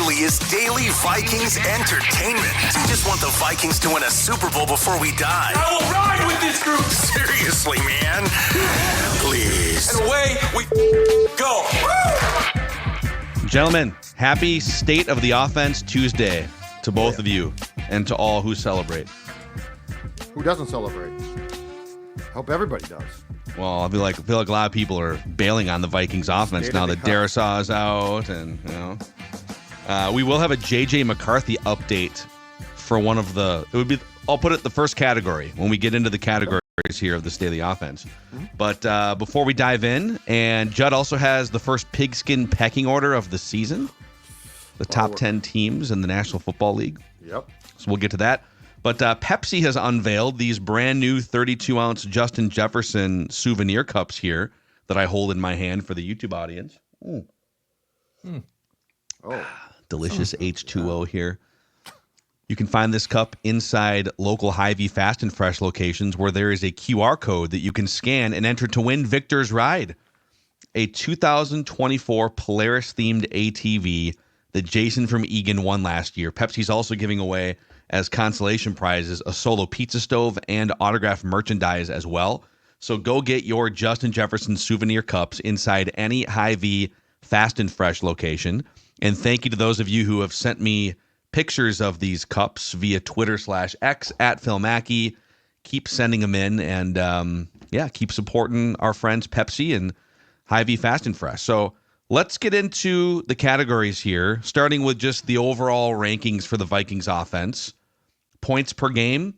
earliest daily Vikings entertainment. We just want the Vikings to win a Super Bowl before we die. I will ride with this group. Seriously, man. Please. And away we go. Gentlemen, happy State of the Offense Tuesday to both of you and to all who celebrate. Who doesn't celebrate? I hope everybody does. Well, I feel like a lot of people are bailing on the Vikings offense now that Darrisaw is out, and we will have a JJ McCarthy update for one of the. It would be. I'll put it the first category when we get into the categories here of the State of the Offense. But before we dive in, and Judd also has the first pigskin pecking order of the season, the top 10 teams in the National Football League. Yep. So we'll get to that. But Pepsi has unveiled these brand new 32-ounce Justin Jefferson souvenir cups here that I hold in my hand for the YouTube audience. Delicious H2O here. You can find this cup inside local Hy-Vee Fast and Fresh locations where there is a QR code that you can scan and enter to win Victor's Ride, a 2024 Polaris-themed ATV that Jason from Egan won last year. Pepsi's also giving away as consolation prizes a solo pizza stove and autographed merchandise as well. So go get your Justin Jefferson souvenir cups inside any Hy-Vee Fast and Fresh location. And thank you to those of you who have sent me pictures of these cups via Twitter/X at Phil Mackey. Keep sending them in and keep supporting our friends Pepsi and Hy-Vee Fast and Fresh. So let's get into the categories here, starting with just the overall rankings for the Vikings offense. Points per game,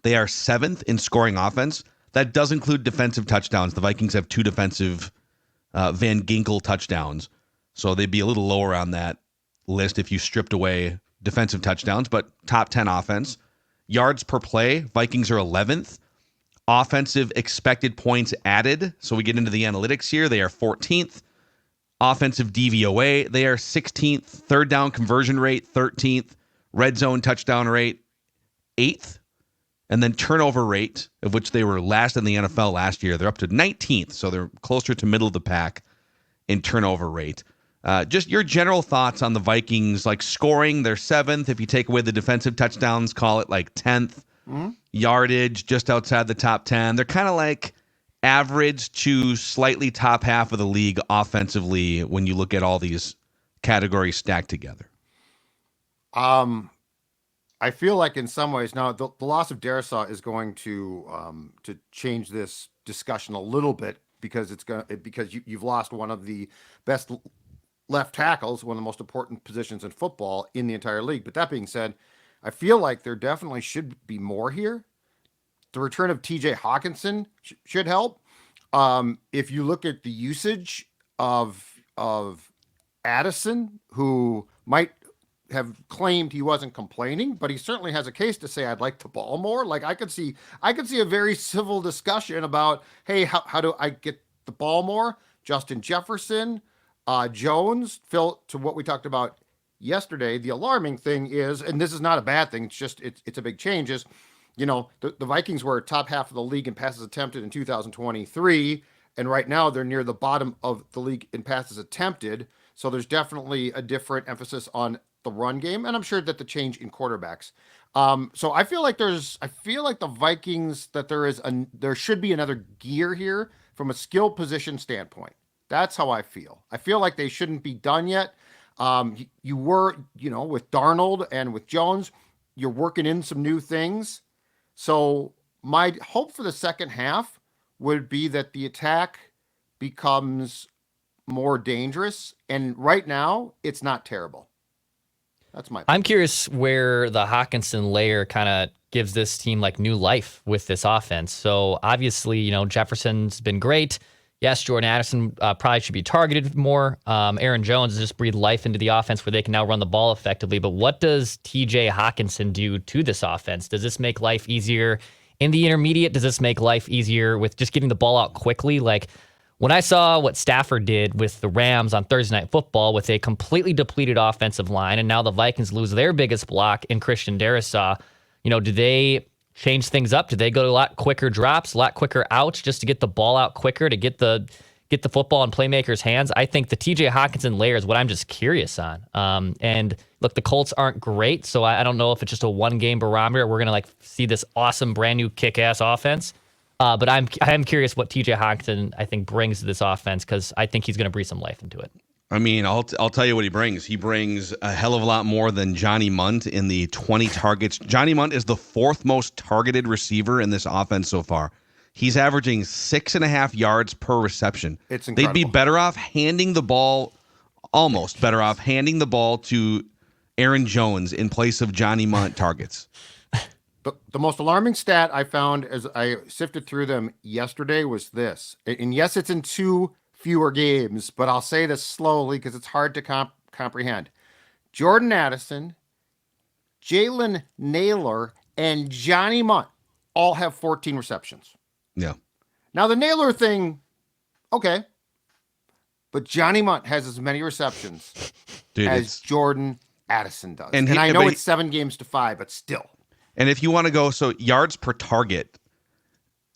they are 7th in scoring offense. That does include defensive touchdowns. The Vikings have 2 defensive Van Ginkel touchdowns, so they'd be a little lower on that list if you stripped away defensive touchdowns, but top 10 offense. Yards per play, Vikings are 11th. Offensive expected points added, so we get into the analytics here, they are 14th. Offensive DVOA, they are 16th. Third down conversion rate, 13th. Red zone touchdown rate, 8th. And then turnover rate, of which they were last in the NFL last year, they're up to 19th. So they're closer to middle of the pack in turnover rate. Just your general thoughts on the Vikings, like scoring, they're 7th. If you take away the defensive touchdowns, call it like 10th. Yardage, just outside the top 10. They're kind of like average to slightly top half of the league offensively when you look at all these categories stacked together. I feel like in some ways now the loss of Darrisaw is going to change this discussion a little bit because you've lost one of the best left tackles, one of the most important positions in football in the entire league. But that being said, I feel like there definitely should be more here. The return of TJ Hawkinson should help. If you look at the usage of Addison, who might have claimed he wasn't complaining, but he certainly has a case to say, I'd like the ball more. Like I could see a very civil discussion about, hey, how do I get the ball more? Justin Jefferson, Jones, Phil, to what we talked about yesterday, the alarming thing is, and this is not a bad thing, it's a big change, is, the Vikings were top half of the league in passes attempted in 2023, and right now they're near the bottom of the league in passes attempted. So there's definitely a different emphasis on the run game, and I'm sure that the change in quarterbacks. So I feel like the Vikings, that there should be another gear here from a skill position standpoint. That's how I feel. I feel like they shouldn't be done yet. You were, with Darnold and with Jones, you're working in some new things. So my hope for the second half would be that the attack becomes more dangerous. And right now, it's not terrible. That's my opinion. I'm curious where the Hawkinson layer kind of gives this team like new life with this offense. So obviously, Jefferson's been great. Yes, Jordan Addison probably should be targeted more. Aaron Jones has just breathed life into the offense where they can now run the ball effectively. But what does TJ Hawkinson do to this offense? Does this make life easier in the intermediate? Does this make life easier with just getting the ball out quickly? Like when I saw what Stafford did with the Rams on Thursday Night Football with a completely depleted offensive line, and now the Vikings lose their biggest block in Christian Darrisaw, do they change things up? Do they go to a lot quicker drops, a lot quicker outs just to get the ball out quicker, to get the get the football in playmakers' hands. I think the TJ Hawkinson layer is what I'm just curious on. And look, the Colts aren't great, so I don't know if it's just a one-game barometer. We're gonna see this awesome, brand new kick-ass offense. But I am curious what TJ Hawkinson I think brings to this offense, because I think he's gonna breathe some life into it. I mean, I'll tell you what he brings. He brings a hell of a lot more than Johnny Munt in the 20 targets. Johnny Munt is the 4th most targeted receiver in this offense so far. He's averaging 6.5 yards per reception. It's incredible. They'd be better off handing the ball, almost better off handing the ball to Aaron Jones in place of Johnny Munt targets. The most alarming stat I found as I sifted through them yesterday was this. And yes, it's in 2 fewer games, but I'll say this slowly because it's hard to comprehend. Jordan Addison, Jalen Naylor, and Johnny Munt all have 14 receptions. Yeah. Now the Naylor thing, okay, but Johnny Munt has as many receptions as Jordan Addison does. And I know it's 7 games to 5, but still. And if you want to go, so yards per target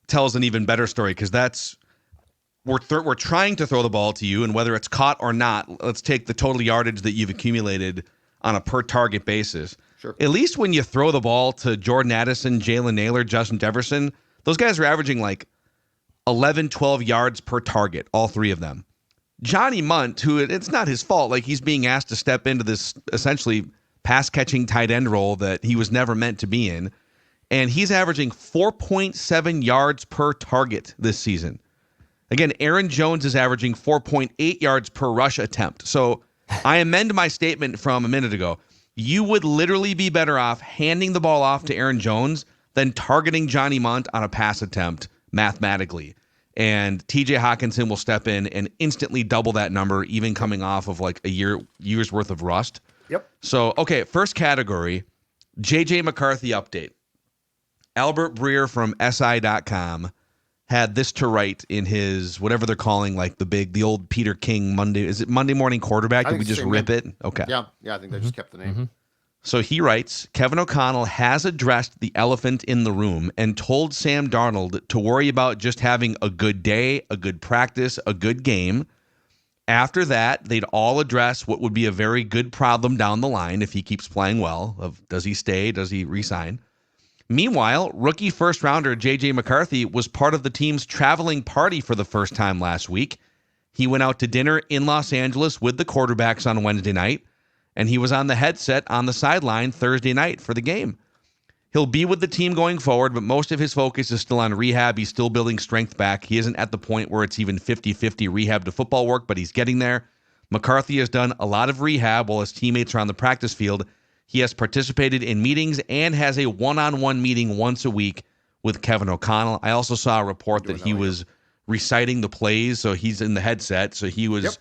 tells an even better story, because that's we're trying to throw the ball to you, and whether it's caught or not, let's take the total yardage that you've accumulated on a per target basis. Sure. At least when you throw the ball to Jordan Addison, Jalen Naylor, Justin Jefferson, those guys are averaging like 11, 12 yards per target, all 3 of them. Johnny Munt, who it's not his fault, like he's being asked to step into this essentially pass-catching tight end role that he was never meant to be in, and he's averaging 4.7 yards per target this season. Again, Aaron Jones is averaging 4.8 yards per rush attempt. So I amend my statement from a minute ago. You would literally be better off handing the ball off to Aaron Jones than targeting Johnny Munt on a pass attempt mathematically. And TJ Hawkinson will step in and instantly double that number, even coming off of like a year's worth of rust. Yep. So, okay, first category, JJ McCarthy update. Albert Breer from SI.com had this to write in his, whatever they're calling, like the old Peter King Monday. Is it Monday Morning Quarterback? Did we just rip it? Okay. Yeah, I think they just kept the name. Mm-hmm. So he writes, Kevin O'Connell has addressed the elephant in the room and told Sam Darnold to worry about just having a good day, a good practice, a good game. After that, they'd all address what would be a very good problem down the line if he keeps playing well. Of does he stay? Does he resign? Meanwhile, rookie first-rounder JJ McCarthy was part of the team's traveling party for the first time last week. He went out to dinner in Los Angeles with the quarterbacks on Wednesday night, and he was on the headset on the sideline Thursday night for the game. He'll be with the team going forward, but most of his focus is still on rehab. He's still building strength back. He isn't at the point where it's even 50-50 rehab to football work, but he's getting there. McCarthy has done a lot of rehab while his teammates are on the practice field. He has participated in meetings and has a one-on-one meeting once a week with Kevin O'Connell. I also saw a report that he was reciting the plays, so he's in the headset. So he was, Yep.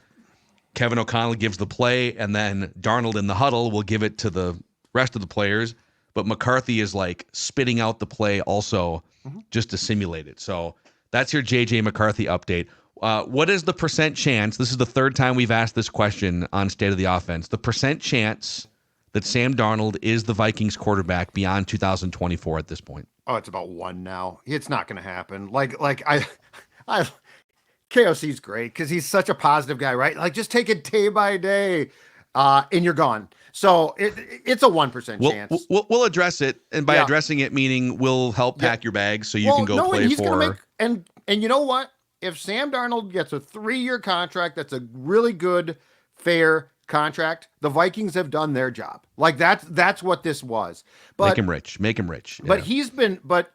Kevin O'Connell gives the play, and then Darnold in the huddle will give it to the rest of the players. But McCarthy is like spitting out the play also just to simulate it. So that's your JJ McCarthy update. What is the percent chance? This is the 3rd time we've asked this question on State of the Offense. The percent chance that Sam Darnold is the Vikings quarterback beyond 2024 at this point? Oh, it's about 1 now. It's not going to happen. Like I KOC's great because he's such a positive guy, right? Like just take it day by day, and you're gone. So it's a 1% chance. We'll address it, and by addressing it, meaning we'll help pack your bags so you can go play he's for. Gonna make, and you know what? If Sam Darnold gets a 3-year contract, that's a really good, fair contract. The Vikings have done their job. Like that's what this was. But make him rich. Make him rich. Yeah. But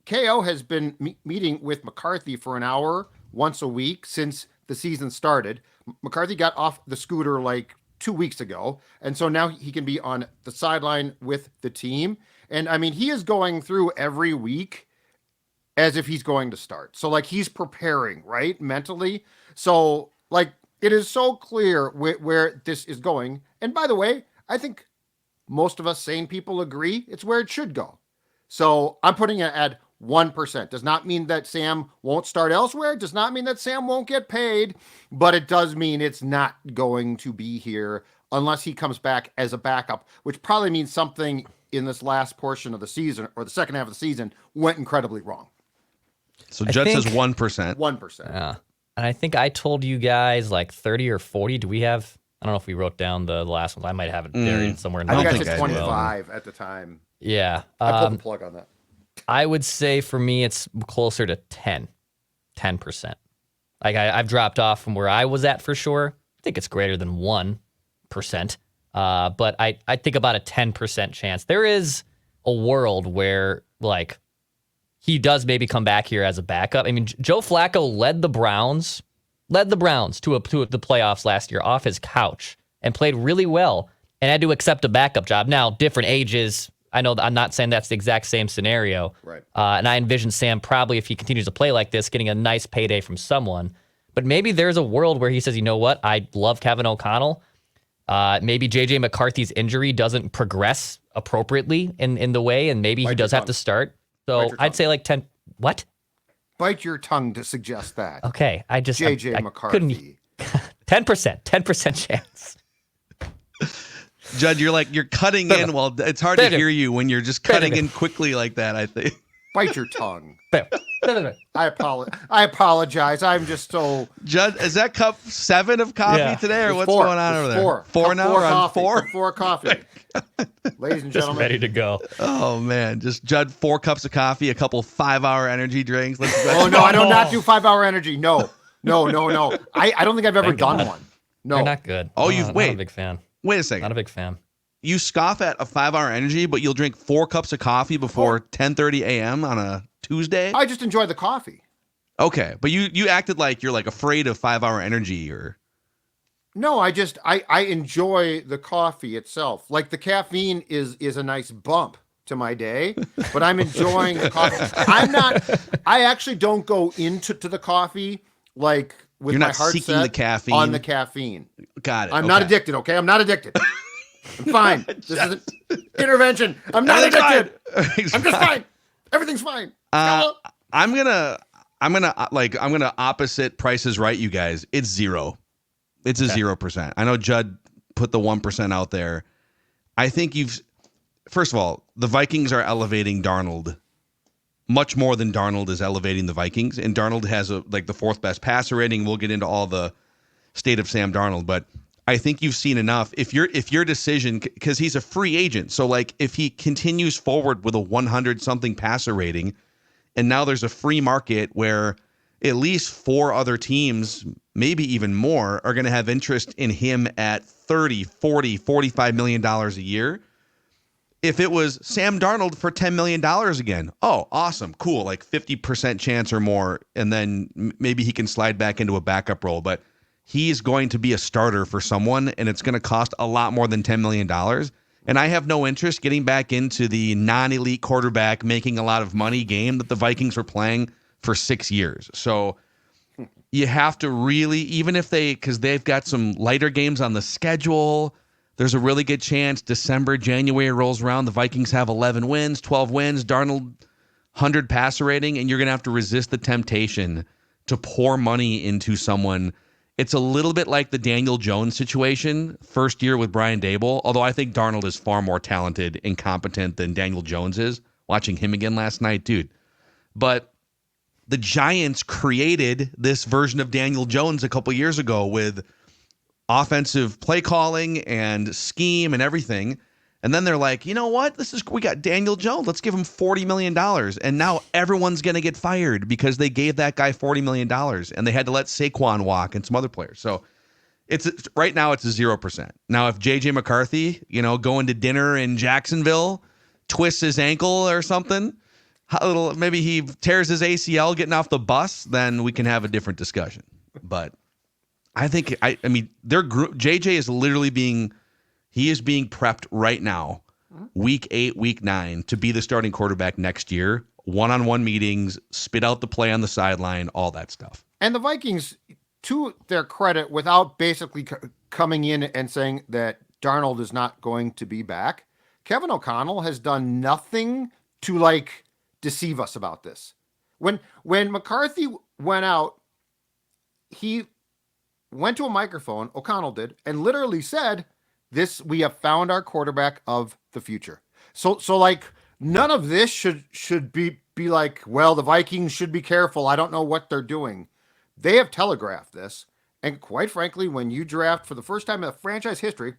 KO has been meeting with McCarthy for an hour once a week since the season started. McCarthy got off the scooter like 2 weeks ago, and so now he can be on the sideline with the team. And I mean, he is going through every week as if he's going to start. So like he's preparing, right, mentally. So like it is so clear where this is going. And by the way, I think most of us sane people agree it's where it should go. So I'm putting it at 1%. Does not mean that Sam won't start elsewhere. Does not mean that Sam won't get paid, but it does mean it's not going to be here unless he comes back as a backup, which probably means something in this last portion of the season or the second half of the season went incredibly wrong. So Judd says 1%. 1%. Yeah. And I think I told you guys like 30 or 40. Do we have? I don't know if we wrote down the last one. I might have it buried somewhere in the I think I think said I 25 at the time. Yeah. I pulled the plug on that. I would say for me, it's closer to 10%. Like I've dropped off from where I was at for sure. I think it's greater than 1%. But I think about a 10% chance. There is a world where like he does maybe come back here as a backup. I mean, Joe Flacco led the Browns to the playoffs last year off his couch and played really well and had to accept a backup job. Now, different ages. I know I'm not saying that's the exact same scenario. Right. And I envision Sam probably, if he continues to play like this, getting a nice payday from someone. But maybe there's a world where he says, you know what? I love Kevin O'Connell. Maybe JJ McCarthy's injury doesn't progress appropriately in the way, and maybe he does have to start. So I'd say like 10. What? Bite your tongue to suggest that. Okay. JJ McCarthy. 10% chance. Judd, you're cutting in. Well, it's hard to hear you when you're just cutting in quickly like that, I think. Bite your tongue. I apologize. I'm just so. Judd, is that cup 7 of coffee today, or It's what's four. going on It's over there? four. Four Cup now? four We're on coffee. 4? Cup 4 coffee. Ladies and Just gentlemen. ready to go. Oh, man. Just Judd, 4 cups of coffee, a couple 5-hour energy drinks. Let's Oh, no, I do not do 5-hour energy. No. I don't think I've ever done one. No. They're not good. Oh, Not a big fan. Wait a second. Not a big fan. You scoff at a 5-hour energy, but you'll drink 4 cups of coffee before 10:30 a.m. on a Tuesday? I just enjoy the coffee. Okay, but you acted like you're like afraid of 5-hour energy or. No, I enjoy the coffee itself. Like the caffeine is a nice bump to my day, but I'm enjoying the coffee. I actually don't go into the coffee like with You're my not heart seeking set the caffeine. on the caffeine. Got it. I'm not addicted, okay? I'm not addicted. I'm fine. This isn't intervention. I'm not addicted. I'm just fine. Everything's fine. I'm gonna opposite Price is Right, you guys. It's 0. It's a 0%. I know Judd put the 1% out there. I think first of all, the Vikings are elevating Darnold much more than Darnold is elevating the Vikings. And Darnold has the 4th best passer rating. We'll get into all the state of Sam Darnold, but I think you've seen enough. If your decision, because he's a free agent, so like if he continues forward with a 100-something passer rating, and now there's a free market where at least 4 other teams, maybe even more, are going to have interest in him at $30, $40, $45 million a year. If it was Sam Darnold for $10 million again, oh, awesome, cool, like 50% chance or more, and then maybe he can slide back into a backup role. But he's going to be a starter for someone, and it's going to cost a lot more than $10 million. And I have no interest getting back into the non-elite quarterback making a lot of money game that the Vikings were playing for 6 years. So you have to really, even if because they've got some lighter games on the schedule, there's a really good chance December, January rolls around, the Vikings have 11 wins, 12 wins, Darnold 100 passer rating, and you're going to have to resist the temptation to pour money into someone. It's a little bit like the Daniel Jones situation, first year with Brian Daboll, although I think Darnold is far more talented and competent than Daniel Jones is. Watching him again last night, dude. But the Giants created this version of Daniel Jones a couple years ago with offensive play calling and scheme and everything. And then they're like, you know what? We got Daniel Jones. Let's give him $40 million. And now everyone's going to get fired because they gave that guy $40 million and they had to let Saquon walk and some other players. So right now it's a 0%. Now, if JJ McCarthy, going to dinner in Jacksonville, twists his ankle or something, maybe he tears his ACL getting off the bus, then we can have a different discussion. But I think, their group, JJ is literally being prepped right now, week 8, week 9, to be the starting quarterback next year. One-on-one meetings, spit out the play on the sideline, all that stuff. And the Vikings, to their credit, without basically coming in and saying that Darnold is not going to be back, Kevin O'Connell has done nothing to deceive us about this. When McCarthy went out, he went to a microphone, O'Connell did, and literally said, we have found our quarterback of the future. So none of this should be like, well, the Vikings should be careful. I don't know what they're doing. They have telegraphed this. And quite frankly, when you draft for the first time in franchise history,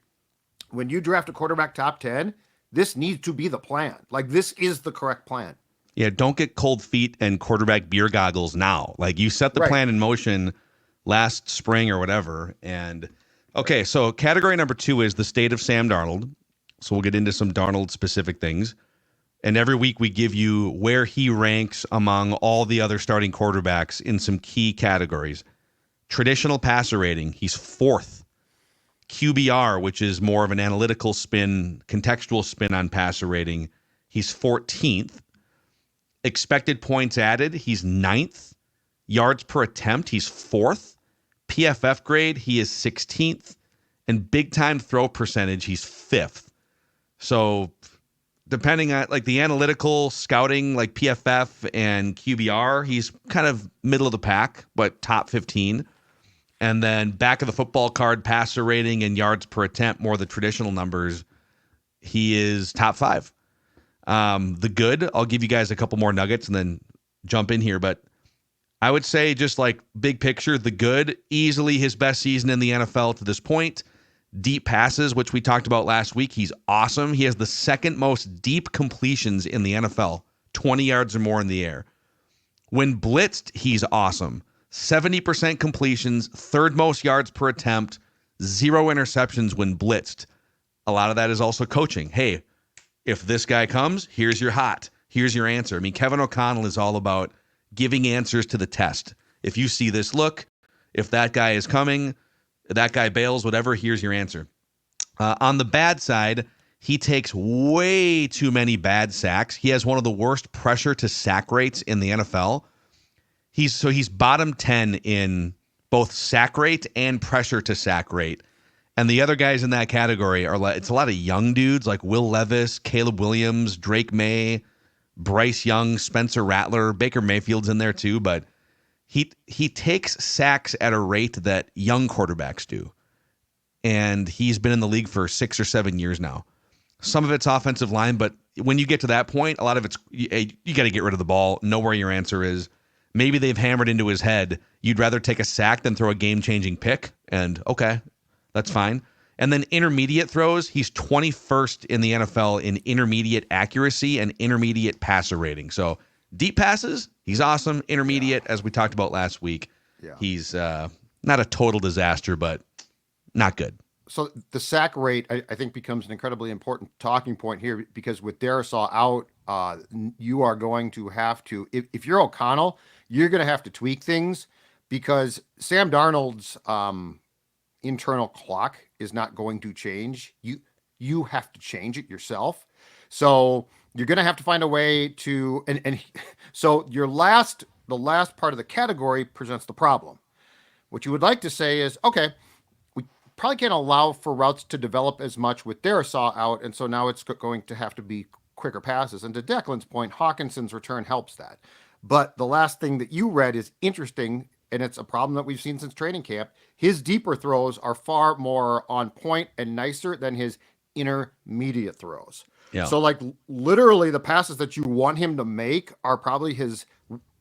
when you draft a quarterback top 10, this needs to be the plan. Like, this is the correct plan. Yeah, don't get cold feet and quarterback beer goggles now. Like, you set the Right. plan in motion last spring or whatever. And okay, so category number 2 is the state of Sam Darnold. So we'll get into some Darnold specific things. And every week we give you where he ranks among all the other starting quarterbacks in some key categories. Traditional passer rating, he's 4th. QBR, which is more of an analytical spin, contextual spin on passer rating, he's 14th. Expected points added, he's 9th. Yards per attempt, he's 4th. PFF grade, he is 16th. And big time throw percentage, he's 5th. So depending on like the analytical scouting, like PFF and QBR, he's kind of middle of the pack, but top 15. And then back of the football card, passer rating and yards per attempt, more the traditional numbers, he is top 5. The good, I'll give you guys a couple more nuggets and then jump in here. But I would say just like big picture, the good, easily his best season in the NFL to this point. Deep passes, which we talked about last week, he's awesome. He has the second most deep completions in the NFL, 20 yards or more in the air. When blitzed, he's awesome. 70% completions, third most yards per attempt, 0 interceptions when blitzed. A lot of that is also coaching. Hey, if this guy comes, here's your hot. Here's your answer. I mean, Kevin O'Connell is all about giving answers to the test. If you see this look, if that guy is coming, that guy bails, whatever, here's your answer. On the bad side, he takes way too many bad sacks. He has one of the worst pressure to sack rates in the NFL. He's bottom 10 in both sack rate and pressure to sack rate. And the other guys in that category it's a lot of young dudes like Will Levis, Caleb Williams, Drake May, Bryce Young, Spencer Rattler, Baker Mayfield's in there too, but he takes sacks at a rate that young quarterbacks do. And he's been in the league for 6 or 7 years now. Some of it's offensive line, but when you get to that point, a lot of it's you got to get rid of the ball, know where your answer is. Maybe they've hammered into his head, you'd rather take a sack than throw a game-changing pick, and okay, that's fine. And then intermediate throws, he's 21st in the NFL in intermediate accuracy and intermediate passer rating. So deep passes, he's awesome. Intermediate, as we talked about last week, he's not a total disaster, but not good. So the sack rate, I think, becomes an incredibly important talking point here because with Darrisaw out, you are going to have to, if you're O'Connell, you're going to have to tweak things because Sam Darnold's internal clock is not going to change. You have to change it yourself. So you're going to have to find a way to, so the last part of the category presents the problem. What you would like to say is, okay, we probably can't allow for routes to develop as much with Darrisaw out, and so now it's going to have to be quicker passes. And to Declan's point, Hawkinson's return helps that. But the last thing that you read is interesting, and it's a problem that we've seen since training camp. His deeper throws are far more on point and nicer than his intermediate throws. Yeah. So like literally the passes that you want him to make are probably his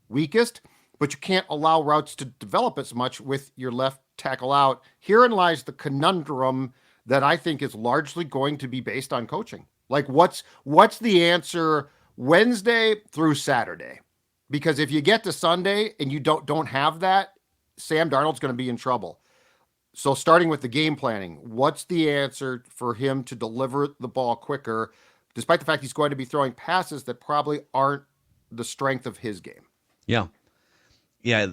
weakest, but you can't allow routes to develop as much with your left tackle out. Herein lies the conundrum that I think is largely going to be based on coaching. Like what's the answer Wednesday through Saturday? Because if you get to Sunday and you don't have that, Sam Darnold's going to be in trouble. So starting with the game planning, what's the answer for him to deliver the ball quicker, despite the fact he's going to be throwing passes that probably aren't the strength of his game? Yeah. Yeah.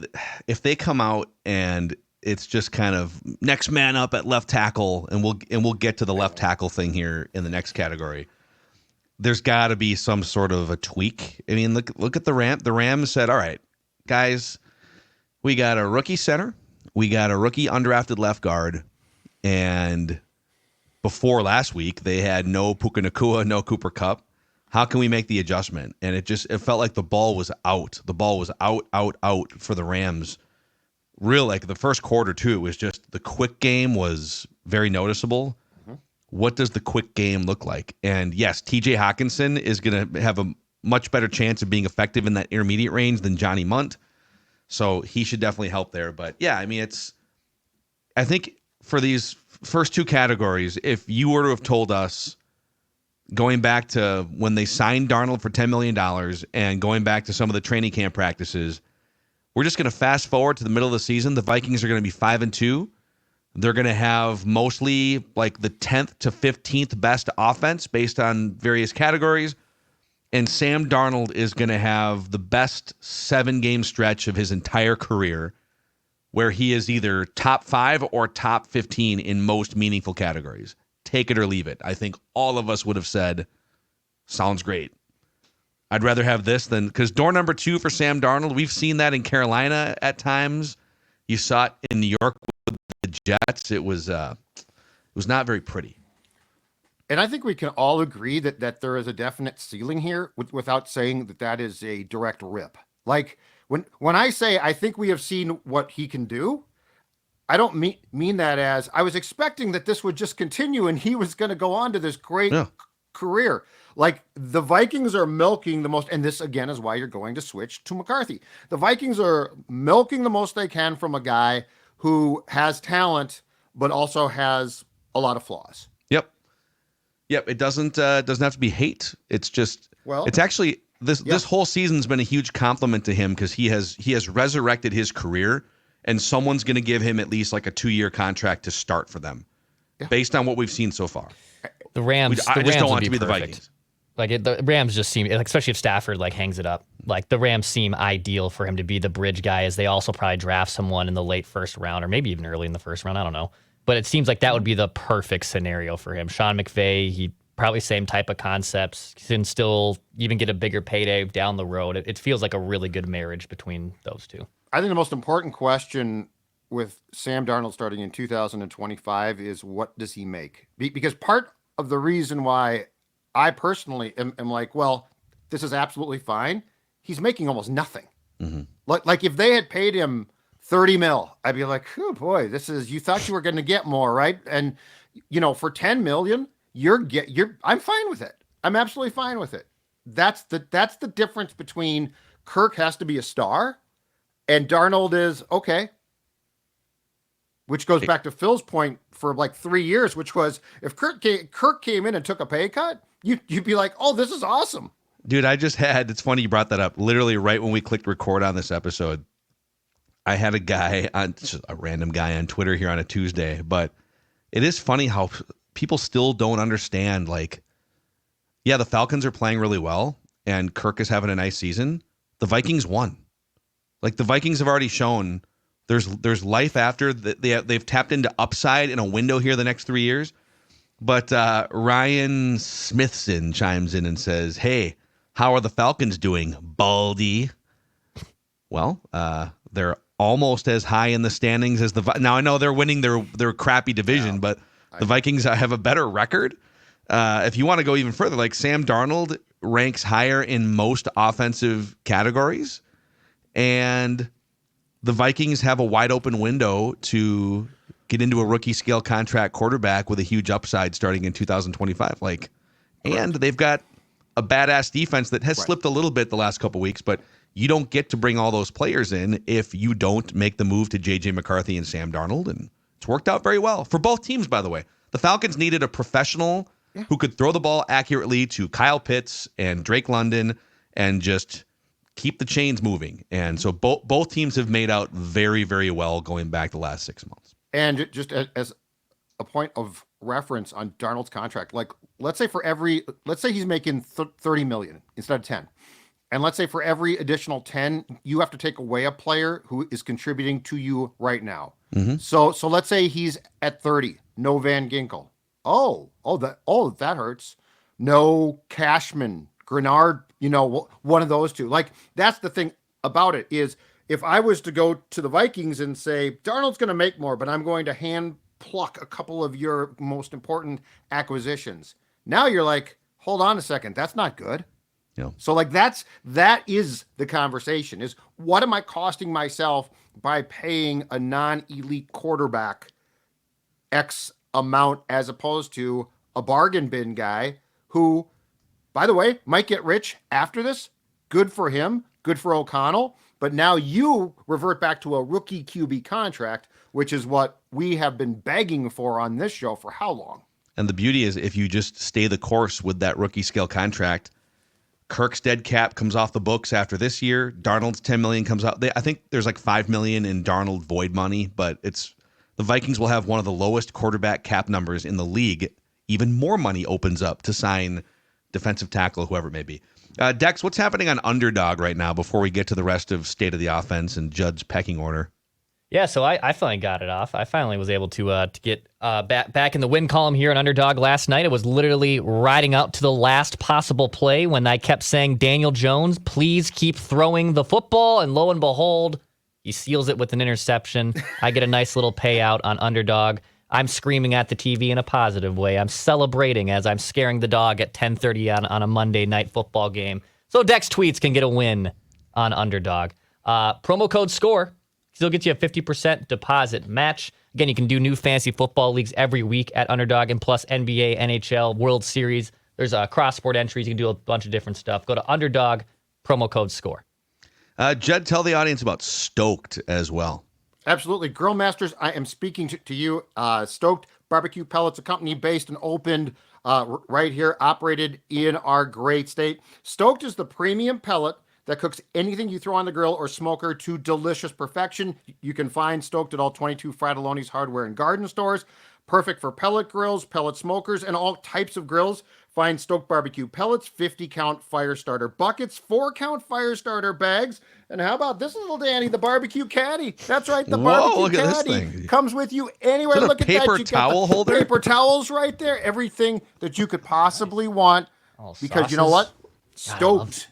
If they come out and it's just kind of next man up at left tackle, and we'll get to the left tackle thing here in the next category. There's got to be some sort of a tweak. I mean, look at the Rams. The Rams said, all right, guys, we got a rookie center. We got a rookie undrafted left guard. And before last week, they had no Puka Nacua, no Cooper Kupp. How can we make the adjustment? And it felt like the ball was out. The ball was out for the Rams. Real, like the first quarter, too, it was just the quick game was very noticeable. What does the quick game look like? And yes, TJ Hawkinson is going to have a much better chance of being effective in that intermediate range than Johnny Munt. So he should definitely help there. But yeah, I mean, I think for these first two categories, if you were to have told us going back to when they signed Darnold for $10 million and going back to some of the training camp practices, we're just going to fast forward to the middle of the season. The Vikings are going to be 5-2. They're going to have mostly like the 10th to 15th best offense based on various categories. And Sam Darnold is going to have the best 7-game stretch of his entire career where he is either top 5 or top 15 in most meaningful categories. Take it or leave it. I think all of us would have said, sounds great. I'd rather have this than, because door number 2 for Sam Darnold, we've seen that in Carolina at times. You saw it in New York with the Jets. It was not very pretty. And I think we can all agree that there is a definite ceiling here without saying that is a direct rip. Like when I say I think we have seen what he can do, I don't mean that as I was expecting that this would just continue and he was going to go on to this great career. Like the Vikings are milking the most, and this again is why you're going to switch to McCarthy. The Vikings are milking the most they can from a guy who has talent, but also has a lot of flaws. Yep. It doesn't have to be hate. It's just, it's actually this whole season's been a huge compliment to him because he has resurrected his career, and someone's going to give him at least like a 2-year contract to start for them, based on what we've seen so far. The Rams. I just don't want it to be perfect. the Vikings. Like the Rams just seem, especially if Stafford like hangs it up. Like the Rams seem ideal for him to be the bridge guy, as they also probably draft someone in the late first round or maybe even early in the first round. I don't know, but it seems like that would be the perfect scenario for him. Sean McVay, he probably same type of concepts, can still even get a bigger payday down the road. It feels like a really good marriage between those two. I think the most important question with Sam Darnold starting in 2025 is what does he make? Because part of the reason why I personally am like, well, this is absolutely fine. He's making almost nothing. Mm-hmm. Like if they had paid him 30 mil, I'd be like, oh boy, you thought you were going to get more, right? And for 10 million, I'm fine with it. I'm absolutely fine with it. That's the difference between Kirk has to be a star and Darnold is okay. Which goes back to Phil's point for like 3 years, which was if Kirk came in and took a pay cut, you'd be like, oh, this is awesome. Dude, it's funny you brought that up. Literally right when we clicked record on this episode, I had a random guy on Twitter here on a Tuesday, but it is funny how people still don't understand, like, yeah, the Falcons are playing really well and Kirk is having a nice season. The Vikings won. Like the Vikings have already shown there's life after they've tapped into upside in a window here the next 3 years. But Ryan Smithson chimes in and says, "Hey, how are the Falcons doing, Baldy?" Well, they're almost as high in the standings as now. I know they're winning their crappy division, but the Vikings have a better record. If you want to go even further, like Sam Darnold ranks higher in most offensive categories, and the Vikings have a wide open window to get into a rookie scale contract quarterback with a huge upside starting in 2025. And they've got a badass defense that has slipped a little bit the last couple weeks, but you don't get to bring all those players in if you don't make the move to JJ McCarthy and Sam Darnold. And it's worked out very well for both teams, by the way. The Falcons needed a professional who could throw the ball accurately to Kyle Pitts and Drake London and just keep the chains moving. And so both teams have made out very, very well going back the last 6 months. And just as a point of reference on Darnold's contract, like let's say he's making 30 million instead of 10. And let's say for every additional 10, you have to take away a player who is contributing to you right now. Mm-hmm. So let's say he's at 30, no Van Ginkel. That hurts. No Cashman, Grenard, one of those two. Like that's the thing about it is if I was to go to the Vikings and say, Darnold's going to make more, but I'm going to hand pluck a couple of your most important acquisitions. Now you're like, hold on a second. That's not good. Yeah. So like that is the conversation is what am I costing myself by paying a non-elite quarterback X amount as opposed to a bargain bin guy who, by the way, might get rich after this. Good for him. Good for O'Connell. but now you revert back to a rookie QB contract, which is what we have been begging for on this show for how long? And the beauty is if you just stay the course with that rookie scale contract, Kirk's dead cap comes off the books after this year. Darnold's $10 million comes out. I think there's like $5 million in Darnold void money, but the Vikings will have one of the lowest quarterback cap numbers in the league. Even more money opens up to sign defensive tackle, whoever it may be. Dex, what's happening on Underdog right now before we get to the rest of state of the offense and Judd's pecking order? Yeah, so I finally got it off. I finally was able to get back in the win column here on Underdog last night. It was literally riding out to the last possible play when I kept saying, Daniel Jones, please keep throwing the football. And lo and behold, he seals it with an interception. I get a nice little payout on Underdog. I'm screaming at the TV in a positive way. I'm celebrating as I'm scaring the dog at 10:30 on a Monday night football game. So Dex Tweets can get a win on Underdog. Promo code SCORE. Still gets you a 50% deposit match. Again, you can do new fantasy football leagues every week at Underdog, and plus NBA, NHL, World Series. There's cross-sport entries. You can do a bunch of different stuff. Go to Underdog, promo code SCORE. Judd, tell the audience about Stoked as well. Absolutely. Grill Masters, I am speaking to you. Stoked Barbecue Pellets, a company based and opened right here, operated in our great state. Stoked is the premium pellet that cooks anything you throw on the grill or smoker to delicious perfection. You can find Stoked at all 22 Fratelloni's hardware and garden stores. Perfect for pellet grills, pellet smokers, and all types of grills. Find Stoked Barbecue Pellets, 50-count fire starter buckets, 4-count fire starter bags. And how about this little Danny, the barbecue caddy? That's right, the barbecue look at caddy this thing. comes with you anywhere. Is that a look at that. paper You towel got the holder? paper towels right there. Everything that you could possibly want. Because you know what? Stoked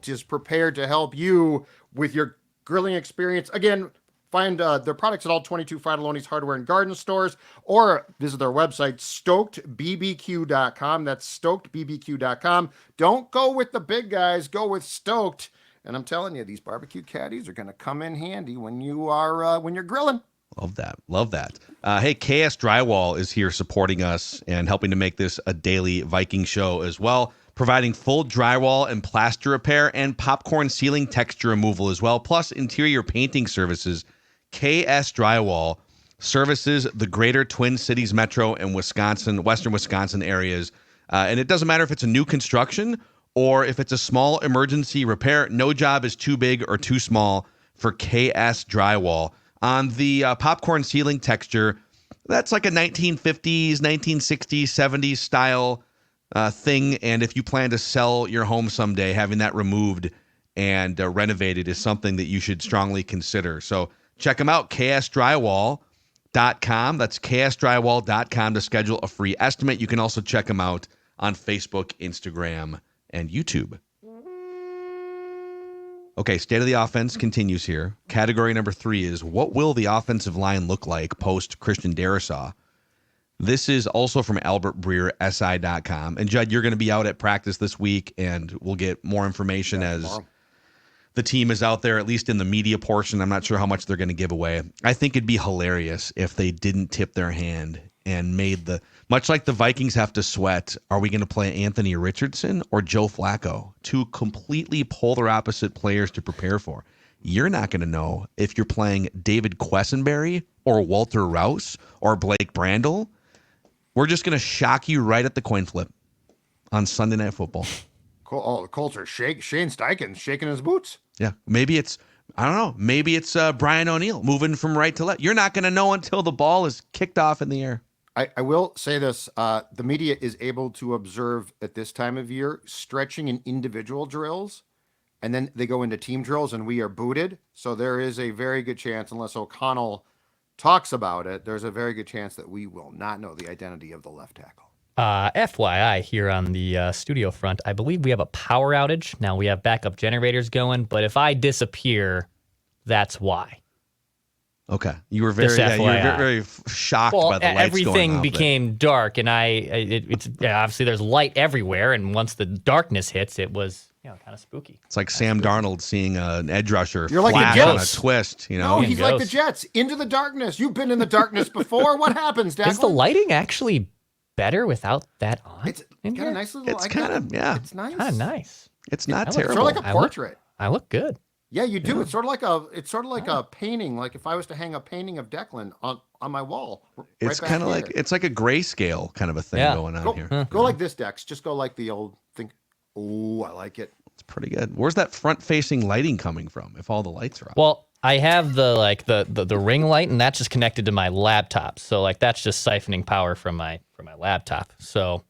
is prepared to help you with your grilling experience. Again, find their products at all 22 Fratelloni's hardware and garden stores, or visit their website, stokedbbq.com. That's stokedbbq.com. Don't go with the big guys, go with Stoked. And I'm telling you, these barbecue caddies are going to come in handy when you're grilling. Love that. Love that. Hey, KS Drywall is here supporting us and helping to make this a daily Viking show as well, providing full drywall and plaster repair and popcorn ceiling texture removal as well, plus interior painting services. KS Drywall services the greater Twin Cities metro and Wisconsin, western Wisconsin areas. And it doesn't matter if it's a new construction or if it's a small emergency repair. No job is too big or too small for KS Drywall. On the popcorn ceiling texture, that's like a 1950s, 1960s, 70s style thing. And if you plan to sell your home someday, having that removed and renovated is something that you should strongly consider. So check them out, ksdrywall.com. That's ksdrywall.com to schedule a free estimate. You can also check them out on Facebook, Instagram, and YouTube. Okay, state of the offense continues here. Category number 3 is, what will the offensive line look like post Christian Darrisaw? This is also from Albert Breer, SI.com. And Judd, you're going to be out at practice this week, and we'll get more information as the team is out there, at least in the media portion. I'm not sure how much they're going to give away. I think it'd be hilarious if they didn't tip their hand and made much like the Vikings have to sweat, are we going to play Anthony Richardson or Joe Flacco? Two completely polar opposite players to prepare for. You're not going to know if you're playing David Quessenberry or Walter Rouse or Blake Brandel. We're just going to shock you right at the coin flip on Sunday Night Football. Oh, the Colts are Shane Steichen shaking his boots. Yeah, maybe it's, I don't know, maybe it's Brian O'Neill moving from right to left. You're not going to know until the ball is kicked off in the air. I will say this. The media is able to observe at this time of year stretching in individual drills, and then they go into team drills, and we are booted. So there is a very good chance, unless O'Connell talks about it, there's a very good chance that we will not know the identity of the left tackle. FYI, here on the studio front, I believe we have a power outage. Now we have backup generators going, but if I disappear, that's why. Okay, you were very shocked by the lights everything going off became dark, and it's obviously there's light everywhere, and once the darkness hits, it was kind of spooky. It's like Sam Darnold seeing an edge rusher You're like flash the on a Jets. twist. No, he's like the Jets, into the darkness. You've been in the darkness before. What happens, Declan? Is the lighting actually better without that on? It's got a nice little. It's kind of It's nice. Kind of nice. It's not It's terrible. sort of like a portrait. I look good. Yeah, you do. It's sort of like a painting. Like if I was to hang a painting of Declan on my wall, It's right back kind of here. like it's like a grayscale kind of a thing Yeah. going on here. Go like this, Dex. Just go like the old thing. Oh, I like it. It's pretty good. Where's that front-facing lighting coming from? If all the lights are on. Well, I have the ring light, and that's just connected to my laptop. So like that's just siphoning power from my laptop. So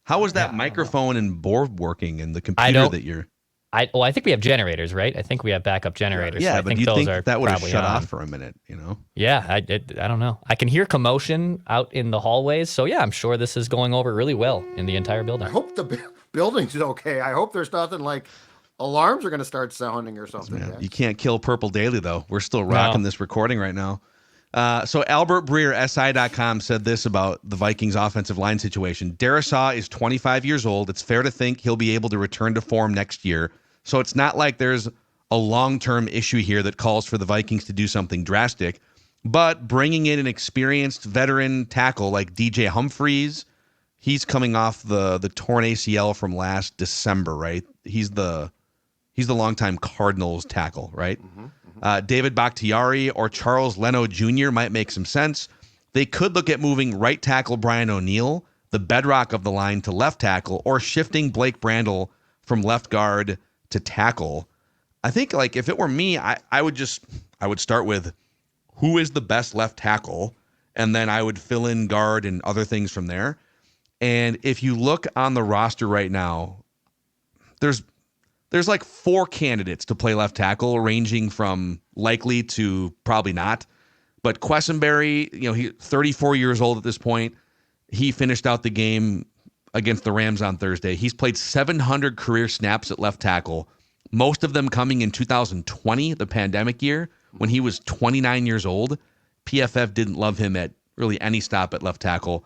How is that microphone and board working and the I computer don't- that you're? I think we have generators, right? I think we have backup generators. Yeah, so I but think you those think are that would have probably shut on. off for a minute, you know? Yeah, I don't know. I can hear commotion out in the hallways. So yeah, I'm sure this is going over really well in the entire building. I hope the building's okay. I hope there's nothing like alarms are going to start sounding or something. Yeah, Dex. you can't kill Purple Daily, though. We're still rocking this recording right now. So Albert Breer, SI.com, said this about the Vikings offensive line situation. Darrisaw is 25 years old. It's fair to think he'll be able to return to form next year. So it's not like there's a long-term issue here that calls for the Vikings to do something drastic. But bringing in an experienced veteran tackle like DJ Humphries, he's coming off the torn ACL from last December, right? He's the longtime Cardinals tackle, right? David Bakhtiari or Charles Leno Jr. might make some sense. They could look at moving right tackle Brian O'Neill, the bedrock of the line, to left tackle, or shifting Blake Brandel from left guard to tackle. I think, like, if it were me, I would start with who is the best left tackle, and then I would fill in guard and other things from there. And if you look on the roster right now, there's like 4 candidates to play left tackle, ranging from likely to probably not. But Quessenberry, he's 34 years old at this point. He finished out the game against the Rams on Thursday. He's played 700 career snaps at left tackle, most of them coming in 2020, the pandemic year, when he was 29 years old. PFF didn't love him at really any stop at left tackle.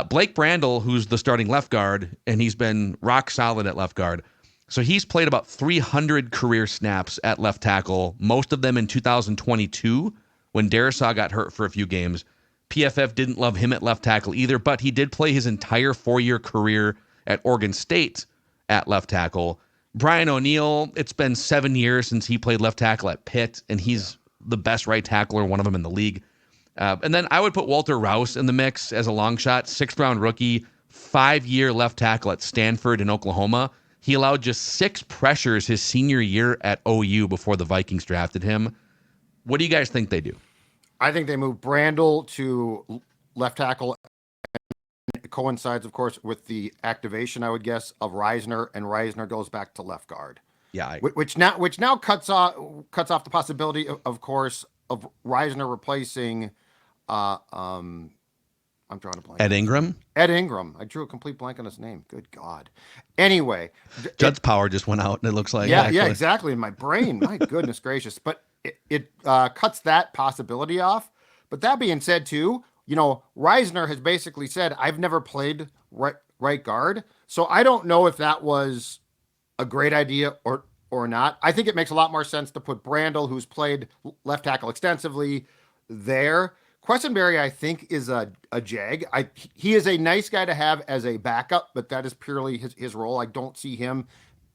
Blake Brandel, who's the starting left guard, and he's been rock solid at left guard. So he's played about 300 career snaps at left tackle, most of them in 2022 when Darrisaw got hurt for a few games. PFF didn't love him at left tackle either, but he did play his entire 4-year career at Oregon State at left tackle. Brian O'Neill, it's been 7 years since he played left tackle at Pitt, and he's the best right tackler, one of them in the league. And then I would put Walter Rouse in the mix as a long shot, 6th-round rookie, 5-year left tackle at Stanford in Oklahoma. He allowed just 6 pressures his senior year at OU before the Vikings drafted him. What do you guys think they do? I think they move Brandel to left tackle. It coincides, of course, with the activation, I would guess, of Reisner, and Reisner goes back to left guard. Yeah, Which now cuts off the possibility, of course, of Reisner replacing. I'm drawing a blank. Ed Ingram. Ed Ingram. I drew a complete blank on his name. Good God. Anyway, Judd's power just went out, and it looks like. yeah, actually. exactly. In my brain. My goodness gracious. But it cuts that possibility off. But that being said, too, Reisner has basically said, I've never played right guard. So I don't know if that was a great idea or not. I think it makes a lot more sense to put Brandel, who's played left tackle extensively, there. Quessenberry, I think, is a jag. He is a nice guy to have as a backup, but that is purely his role. I don't see him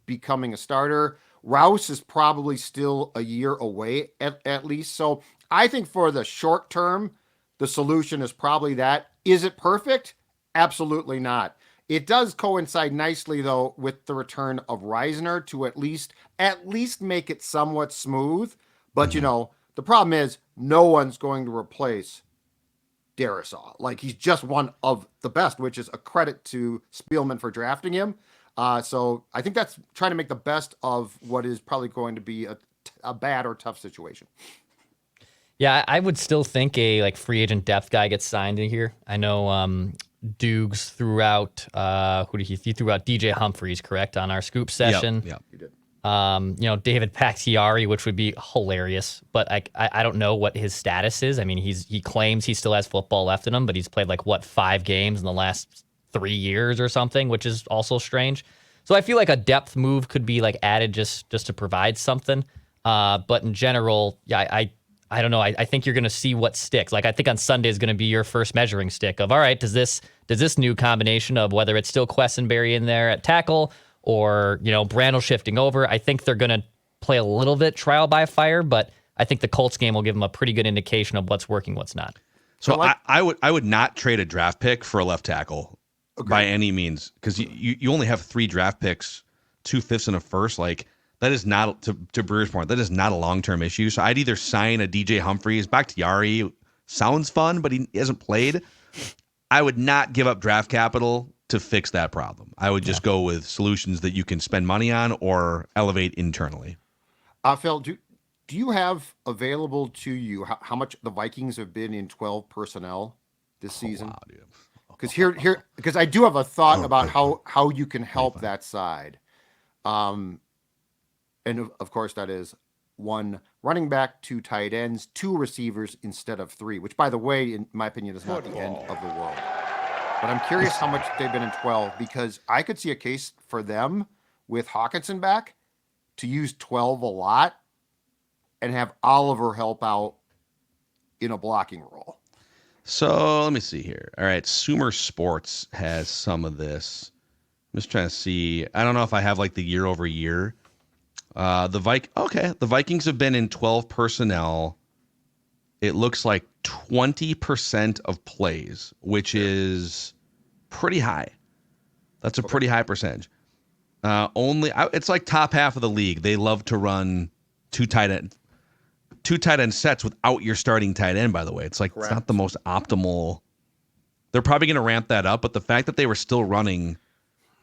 becoming a starter. Rouse is probably still a year away at least. So I think for the short term, the solution is probably that. Is it perfect? Absolutely not. It does coincide nicely, though, with the return of Reisner to at least make it somewhat smooth. But, the problem is no one's going to replace Darrisaw. Like, he's just one of the best, which is a credit to Spielman for drafting him. So I think that's trying to make the best of what is probably going to be a bad or tough situation. Yeah, I would still think a free agent depth guy gets signed in here. I know Dukes threw out he threw out DJ Humphries, correct, on our scoop session. Yep, he did. David Bakhtiari, which would be hilarious, but I don't know what his status is. I mean, he claims he still has football left in him, but he's played 5 games in the last 3 years or something, which is also strange. So I feel like a depth move could be added just to provide something. But in general, yeah, I don't know. I think you're going to see what sticks. I think on Sunday is going to be your first measuring stick of, all right, does this new combination of whether it's still Quessenberry in there at tackle or, Brandel shifting over, I think they're going to play a little bit trial by fire, but I think the Colts game will give him a pretty good indication of what's working, what's not. So I would not trade a draft pick for a left tackle by any means, because you only have 3 draft picks, 2 fifths and a first. Like, that is not, to Brewer's point, that is not a long-term issue. So I'd either sign a DJ Humphries. Bakhtiari sounds fun, but he hasn't played. I would not give up draft capital to fix that problem. I would just go with solutions that you can spend money on or elevate internally. Phil, do you have available to you how much the Vikings have been in 12 personnel this season? Wow, dude. Because I do have a thought about how you can help that side. And of course that is 1 running back, 2 tight ends, 2 receivers instead of 3, which, by the way, in my opinion, is not the end of the world. But I'm curious how much they've been in 12, because I could see a case for them with Hawkinson back to use 12 a lot and have Oliver help out in a blocking role. So let me see here. All right, Sumer Sports has some of this. I'm just trying to see. I don't know if I have like the year over year. The Vikings have been in 12 personnel. It looks like 20% of plays, which is pretty high. That's a pretty high percentage. It's like top half of the league. They love to run 2 tight end sets without your starting tight end, by the way. It's like, It's not the most optimal. They're probably going to ramp that up, but the fact that they were still running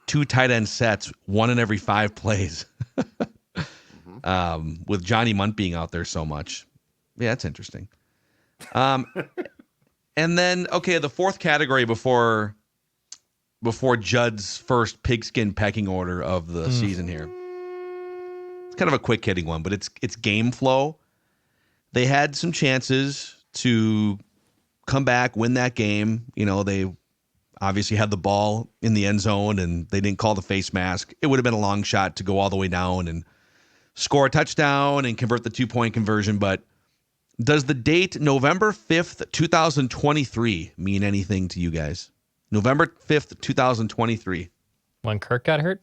2 tight end sets, 1 in every 5 plays, with Johnny Munt being out there so much. Yeah, that's interesting. And then, the fourth category before Judd's first pigskin pecking order of the season here. It's kind of a quick hitting one, but it's game flow. They had some chances to come back, win that game. They obviously had the ball in the end zone and they didn't call the face mask. It would have been a long shot to go all the way down and score a touchdown and convert the 2-point conversion. But does the date November 5th, 2023 mean anything to you guys? November 5th, 2023. When Kirk got hurt?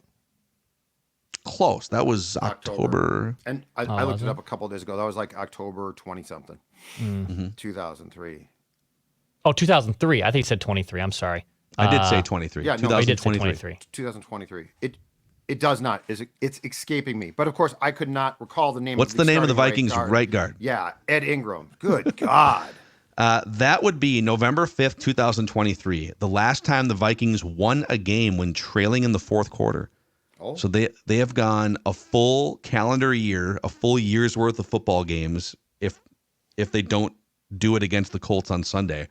Close. That was October. And I looked it up a couple of days ago. That was like October 20-something, 2003. Oh, 2003. I think you said 23. I'm sorry. I did say 23. Yeah, no, 2023. 2023. It does not. It's escaping me. But of course, I could not recall the name. What's the name of the Vikings right guard? Yeah, Ed Ingram. Good God. That would be November 5th, 2023. The last time the Vikings won a game when trailing in the fourth quarter. Oh. So they have gone a full calendar year, a full year's worth of football games, if they don't do it against the Colts on Sunday,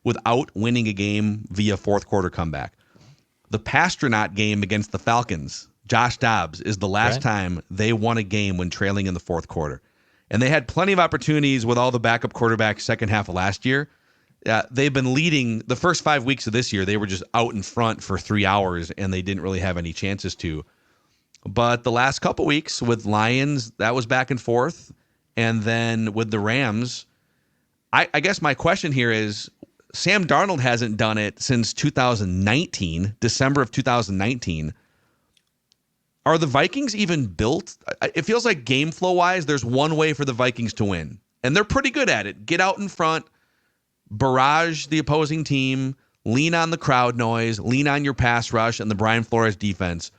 without winning a game via fourth quarter comeback. The Pastronaut game against the Falcons, Josh Dobbs, is the last time they won a game when trailing in the fourth quarter. And they had plenty of opportunities with all the backup quarterbacks second half of last year. They've been leading the first 5 weeks of this year. They were just out in front for 3 hours, and they didn't really have any chances to. But the last couple weeks with Lions, that was back and forth. And then with the Rams, I guess my question here is, Sam Darnold hasn't done it since 2019, December of 2019. Are the Vikings even built? It feels like game flow wise, there's one way for the Vikings to win. And they're pretty good at it. Get out in front, barrage the opposing team, lean on the crowd noise, lean on your pass rush and the Brian Flores defense.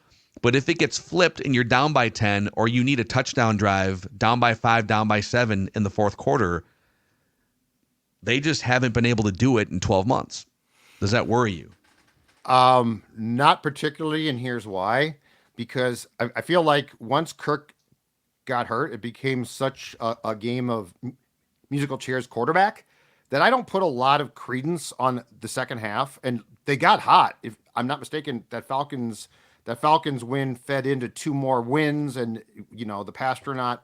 But if it gets flipped and you're down by 10 or you need a touchdown drive, down by 5, down by 7 in the fourth quarter, they just haven't been able to do it in 12 months. Does that worry you? Not particularly, and here's why. Because I feel like once Kirk got hurt, it became such a game of musical chairs quarterback that I don't put a lot of credence on the second half. And they got hot. If I'm not mistaken, that Falcons win fed into 2 more wins, and the Pastronaut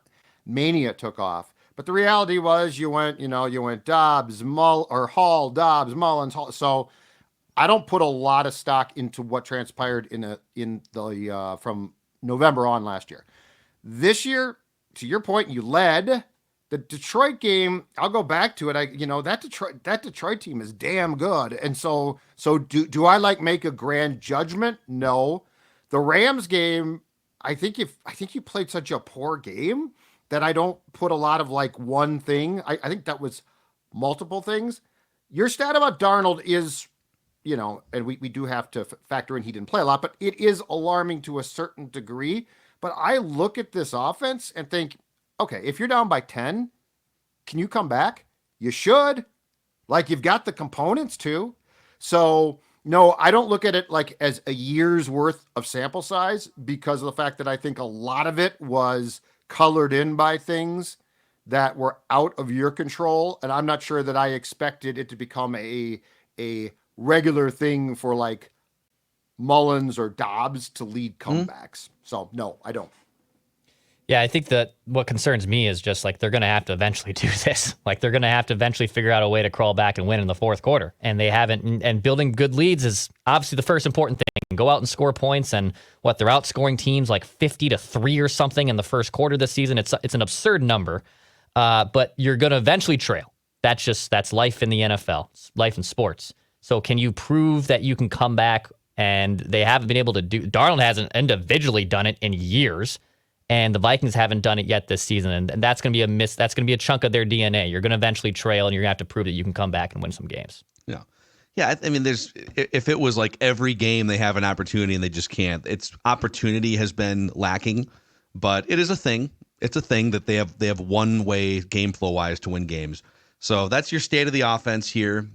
mania took off. But the reality was you went Dobbs, Hall, Dobbs, Mullins, Hall. So I don't put a lot of stock into what transpired in the from November on last year. This year, to your point, you led the Detroit game. I'll go back to it. That Detroit team is damn good. And so do I make a grand judgment? No. The Rams game, I think you played such a poor game that I don't put a lot of like one thing. I think that was multiple things. Your stat about Darnold is, and we do have to factor in he didn't play a lot, but it is alarming to a certain degree. But I look at this offense and think, okay, if you're down by 10, can you come back? You should. Like, you've got the components to. So, no, I don't look at it like as a year's worth of sample size because of the fact that I think a lot of it was colored in by things that were out of your control. And I'm not sure that I expected it to become a regular thing for like Mullins or Dobbs to lead comebacks. So, no, I don't. Yeah, I think that what concerns me is just like they're going to have to eventually do this. Like they're going to have to eventually figure out a way to crawl back and win in the fourth quarter. And they haven't. And building good leads is obviously the first important thing. Go out and score points. And they're outscoring teams like 50-3 or something in the first quarter this season. It's an absurd number. But you're going to eventually trail. That's life in the NFL. It's life in sports. So can you prove that you can come back? And they haven't been able to do. Darnold hasn't individually done it in years. And the Vikings haven't done it yet this season. And that's going to be a miss. That's going to be a chunk of their DNA. You're going to eventually trail, and you're going to have to prove that you can come back and win some games. Yeah. Yeah. I mean, if it was like every game they have an opportunity and they just can't, its opportunity has been lacking, but it is a thing. It's a thing that they have one way game flow wise to win games. So that's your state of the offense here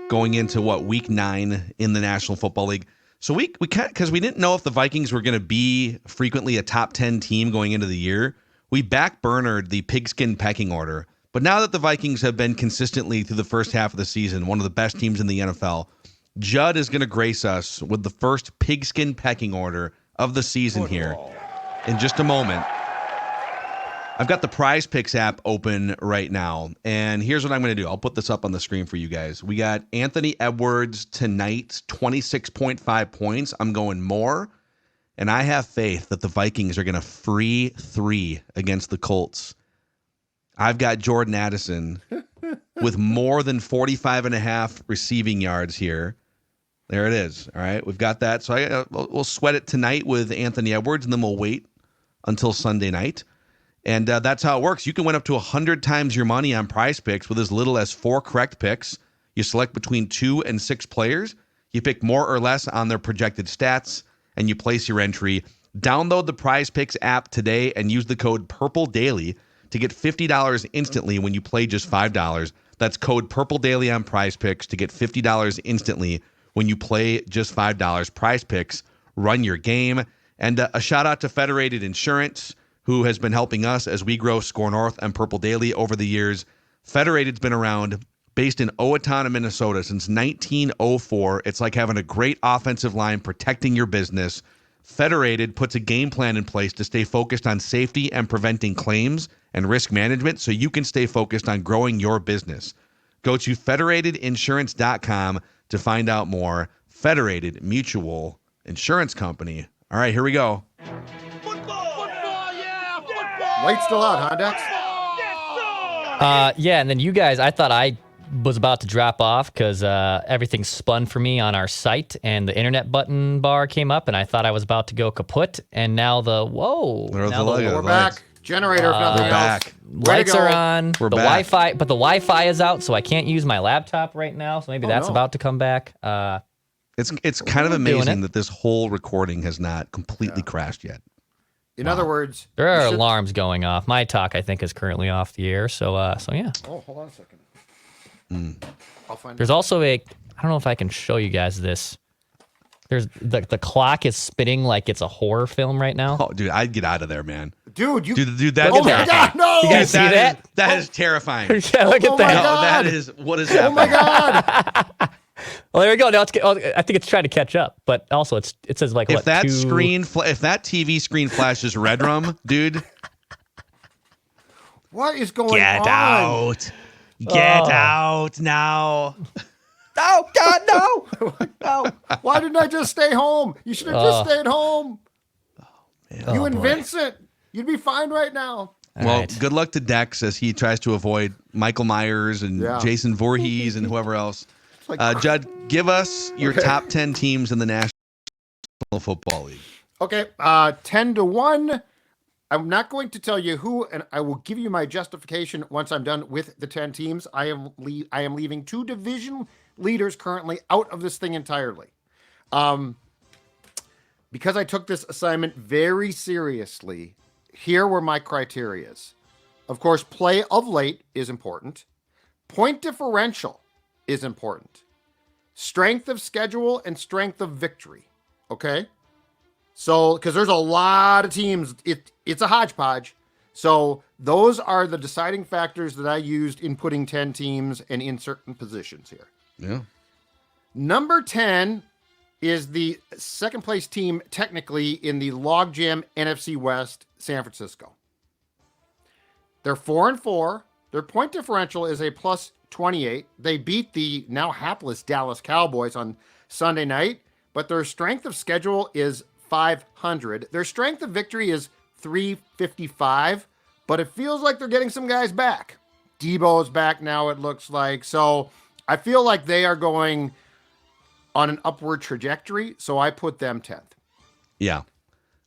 going into week 9 in the National Football League. So we because we didn't know if the Vikings were going to be frequently a top 10 team going into the year, we backburnered the pigskin pecking order. But now that the Vikings have been consistently through the first half of the season, one of the best teams in the NFL, Judd is going to grace us with the first pigskin pecking order of the season here in just a moment. I've got the Prize Picks app open right now, and here's what I'm going to do. I'll put this up on the screen for you guys. We got Anthony Edwards tonight, 26.5 points. I'm going more, and I have faith that the Vikings are going to free 3 against the Colts. I've got Jordan Addison with more than 45.5 receiving yards here. There it is. All right, we've got that. So we'll sweat it tonight with Anthony Edwards, and then we'll wait until Sunday night. And that's how it works. You can win up to 100 times your money on Prize Picks with as little as 4 correct picks. You select between 2 and 6 players. You pick more or less on their projected stats, and you place your entry. Download the Prize Picks app today and use the code PURPLEDAILY to get $50 instantly when you play just $5. That's code PURPLEDAILY on Prize Picks to get $50 instantly when you play just $5. Prize Picks, run your game. And a shout out to Federated Insurance, who has been helping us as we grow Score North and Purple Daily over the years. Federated's been around, based in Owatonna, Minnesota since 1904. It's like having a great offensive line protecting your business. Federated puts a game plan in place to stay focused on safety and preventing claims and risk management so you can stay focused on growing your business. Go to federatedinsurance.com to find out more. Federated Mutual Insurance Company. All right, here we go. Light's still out, huh, Dex? Yeah, and then you guys, I thought I was about to drop off because everything spun for me on our site and the internet button bar came up and I thought I was about to go kaput. And now we're back. Generator, if nothing else. Back. Lights are on. We're the back. Wi-Fi, but the Wi-Fi is out, so I can't use my laptop right now. So maybe that's about to come back. It's kind of amazing that this whole recording has not completely crashed yet. In other words, there are alarms going off. My talk, I think, is currently off the air. So yeah. Oh, hold on a second. I'll find There's also I don't know if I can show you guys this. There's the clock is spinning like it's a horror film right now. Oh, dude, I'd get out of there, man. Dude, that. Oh my God, no! You guys see that? That is terrifying. Yeah, look at that. No, that is what is happening. Oh my God! Well, there we go. Now I think it's trying to catch up, but also it says like if that TV screen flashes red rum, dude. What is going on? Get out! Get out now! Oh God, no! No! Why didn't I just stay home? You should have just stayed home. You and Vincent, you'd be fine right now. Well, good luck to Dex as he tries to avoid Michael Myers and Jason Voorhees and whoever else. Judd, give us your top 10 teams in the National Football League. Okay, 10-1. I'm not going to tell you who, and I will give you my justification once I'm done with the 10 teams. I am leaving 2 division leaders currently out of this thing entirely. Because I took this assignment very seriously, here were my criterias. Of course, play of late is important. Point differential is important. Strength of schedule and strength of victory. Okay? So, because there's a lot of teams, it's a hodgepodge. So those are the deciding factors that I used in putting 10 teams and in certain positions here. Yeah. Number 10 is the second place team technically in the logjam NFC West, San Francisco. They're 4-4. Their point differential is a plus 28. They beat the now hapless Dallas Cowboys on Sunday night, but their strength of schedule is 500. Their strength of victory is 355, but it feels like they're getting some guys back. Debo's back now, it looks like. So I feel like they are going on an upward trajectory, so I put them 10th. Yeah.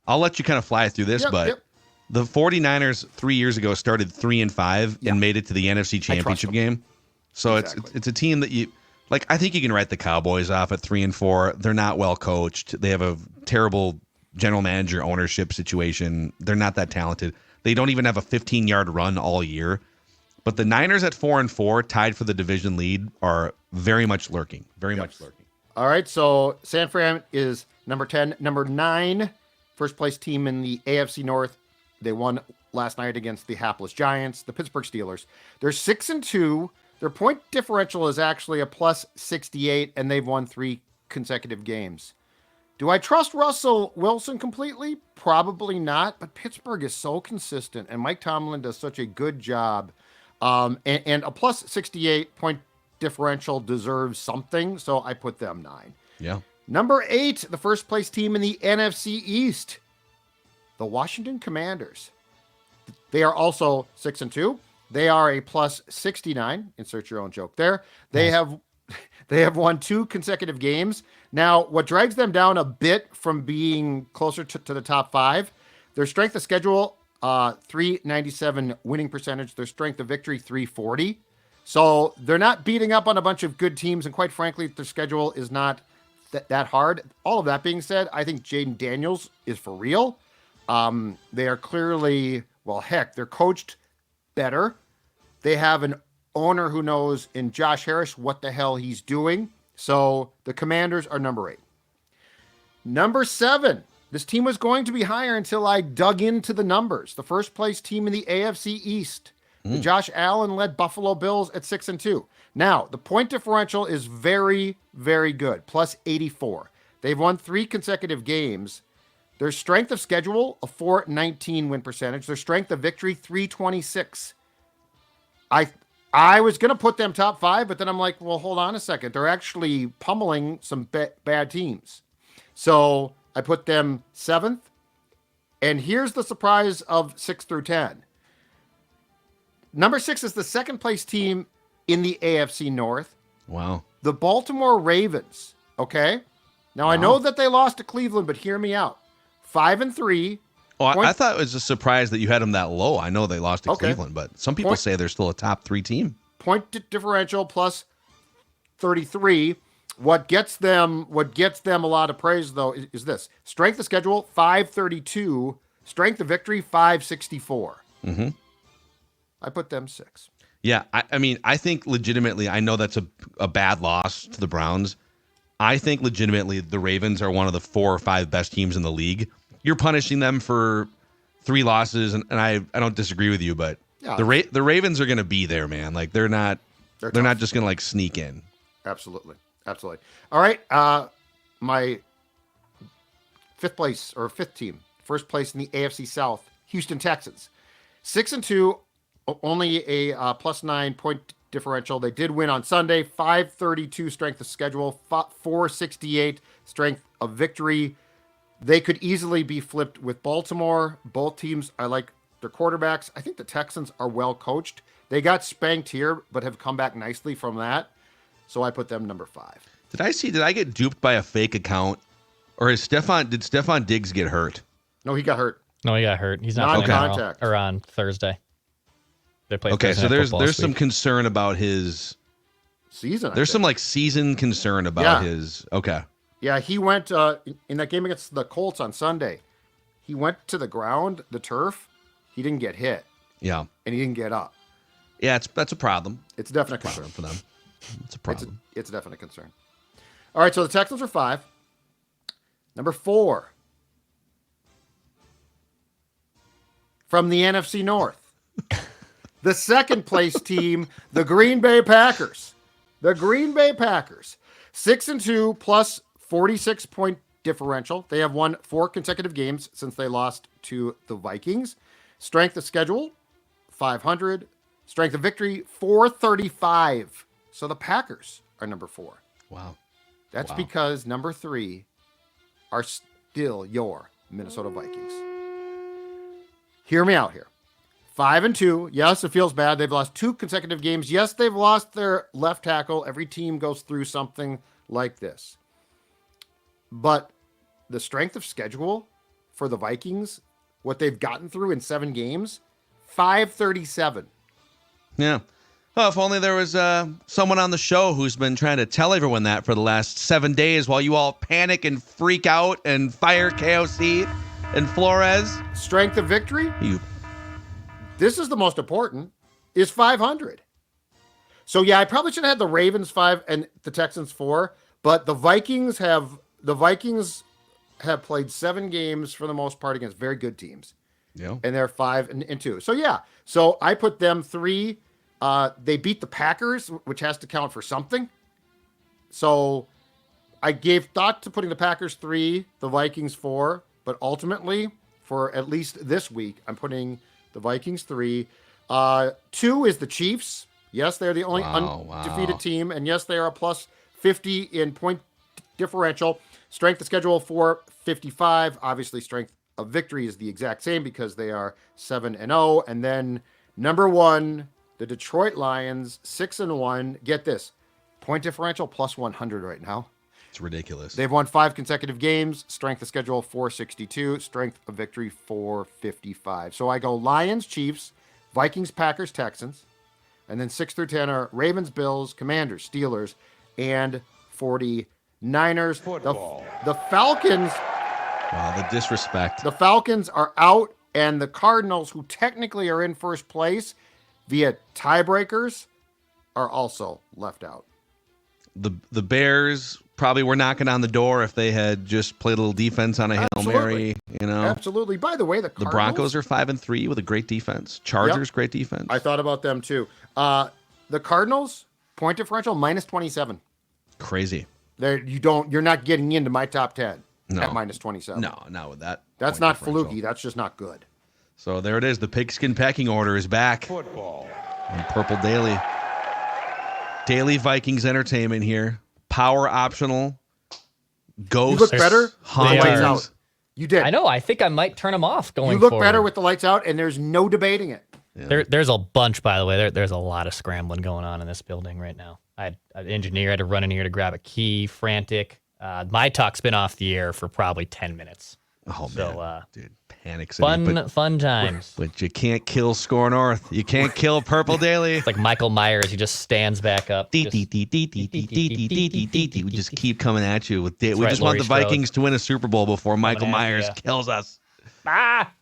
I'll let you kind of fly through this, but the 49ers 3 years ago started 3-5 and made it to the NFC Championship game. So exactly. it's a team that you like. I think you can write the Cowboys off at 3-4. They're not well coached. They have a terrible general manager ownership situation. They're not that talented. They don't even have a 15-yard run all year. But the Niners at 4-4, tied for the division lead, are very much lurking. Very much lurking. All right, so San Fran is number 10. Number 9, first place team in the AFC North. They won last night against the hapless Giants, the Pittsburgh Steelers. They're 6-2. Their point differential is actually a plus 68, and they've won 3 consecutive games. Do I trust Russell Wilson completely? Probably not, but Pittsburgh is so consistent, and Mike Tomlin does such a good job. And a plus 68 point differential deserves something, so I put them 9. Yeah. Number 8, the first place team in the NFC East, the Washington Commanders. They are also 6-2. They are a plus 69. Insert your own joke there. They have won 2 consecutive games. Now, what drags them down a bit from being closer to the top 5, their strength of schedule, 397 winning percentage. Their strength of victory, 340. So they're not beating up on a bunch of good teams, and quite frankly, their schedule is not that hard. All of that being said, I think Jaden Daniels is for real. They are clearly, well, heck, they're coached better. They have an owner who knows in Josh Harris what the hell he's doing. So the Commanders are number 8. Number 7, this team was going to be higher until I dug into the numbers. The first place team in the AFC East. The Josh Allen-led Buffalo Bills at 6-2. Now, the point differential is very, very good, plus 84. They've won 3 consecutive games. Their strength of schedule, a 419 win percentage. Their strength of victory, 326. I was going to put them top 5, but then I'm like, well, hold on a second. They're actually pummeling some bad teams. So I put them 7th. And here's the surprise of 6 through 10. Number 6 is the second place team in the AFC North. Wow. The Baltimore Ravens. Okay. Now I know that they lost to Cleveland, but hear me out. 5-3. Oh, I thought it was a surprise that you had them that low. I know they lost to Cleveland, but some people say they're still a top 3 team. Point differential plus 33. What gets them a lot of praise though is this: strength of schedule 532, strength of victory 564. Mm-hmm. I put them 6. Yeah, I mean, I think legitimately, I know that's a bad loss to the Browns. I think legitimately the Ravens are one of the 4 or 5 best teams in the league. You're punishing them for 3 losses, and I don't disagree with you, but the Ravens are going to be there, man. Like they're not just going to like sneak in. Absolutely. All right, my 5th place or 5th team, first place in the AFC South, Houston Texans, 6-2. Only a plus 9 point differential. They did win on Sunday. 532 strength of schedule, 468 strength of victory. They could easily be flipped with Baltimore. Both teams, I like their quarterbacks. I think the Texans are well coached. They got spanked here, but have come back nicely from that. So I put them number 5. Did I get duped by a fake account Or did Stephon Diggs get hurt? No, he got hurt. No, he got hurt. He's not playing tomorrow Non-contact. or on Thursday. They play Okay, Thursday so Night there's Football this some week. concern about his Season. I there's some think. like season concern about his okay. Yeah, he went in that game against the Colts on Sunday. He went to the ground, the turf. He didn't get hit, Yeah. and he didn't get up. Yeah, that's a problem. It's a definite concern. For them. It's a problem. It's a definite concern. All right, so the Texans are 5. Number 4. From the NFC North. The second place team, the Green Bay Packers. The Green Bay Packers. 6-2 plus 46-point differential. They have won 4 consecutive games since they lost to the Vikings. Strength of schedule, 500. Strength of victory, 435. So the Packers are number 4. Wow. That's because number 3 are still your Minnesota Vikings. Hear me out here. 5-2. Yes, it feels bad. They've lost 2 consecutive games. Yes, they've lost their left tackle. Every team goes through something like this. But the strength of schedule for the Vikings, what they've gotten through in 7 games, 537. Yeah. Well, if only there was someone on the show who's been trying to tell everyone that for the last 7 days while you all panic and freak out and fire KOC and Flores. Strength of victory? This is the most important, is 500. So, yeah, I probably should have had the Ravens 5 and the Texans 4, but the Vikings have played 7 games for the most part against very good teams. Yeah. And they're 5-2. So, yeah. So, I put them 3. They beat the Packers, which has to count for something. So, I gave thought to putting the Packers 3, the Vikings 4, but ultimately, for at least this week, I'm putting the Vikings 3. 2 is the Chiefs. Yes, they're the only undefeated team. And yes, they are a plus 50 in point differential. Strength of schedule, 455. Obviously, strength of victory is the exact same because they are 7-0. And then number 1, the Detroit Lions, 6-1. Get this, point differential plus 100 right now. It's ridiculous. They've won 5 consecutive games. Strength of schedule, 462. Strength of victory, 455. So I go Lions, Chiefs, Vikings, Packers, Texans. And then 6 through 10 are Ravens, Bills, Commanders, Steelers, and 49ers. The Falcons. Wow, the disrespect. The Falcons are out, and the Cardinals, who technically are in first place via tiebreakers, are also left out. The Bears probably were knocking on the door if they had just played a little defense on a Hail Mary, you know. Absolutely. By the way, the Broncos are 5-3 with a great defense. Chargers, great defense. I thought about them too. The Cardinals, point differential, minus 27. Crazy. You're not getting into my top 10 No. at minus 27. No, not with that. That's point not differential. fluky. That's just not good. So there it is. The pigskin pecking order is back. Football. On Purple Daily. Daily Vikings entertainment here. Power optional. Ghost. You look better. Hunters. Lights out. You did. I know. I think I might turn them off going You look forward. better with the lights out, and there's no debating it. Yeah. There's a bunch, by the way. There's a lot of scrambling going on in this building right now. I had an engineer had to run in here to grab a key, frantic. My talk's been off the air for probably 10 minutes. Oh, So, man. Dude, panic city. Fun times. But you can't kill Score North. You can't kill Purple Daily. It's like Michael Myers. He just stands back up. We just keep coming at you with we right, just want Laurie the Strode. Vikings to win a Super Bowl before Michael at Myers ya. kills us. Ah!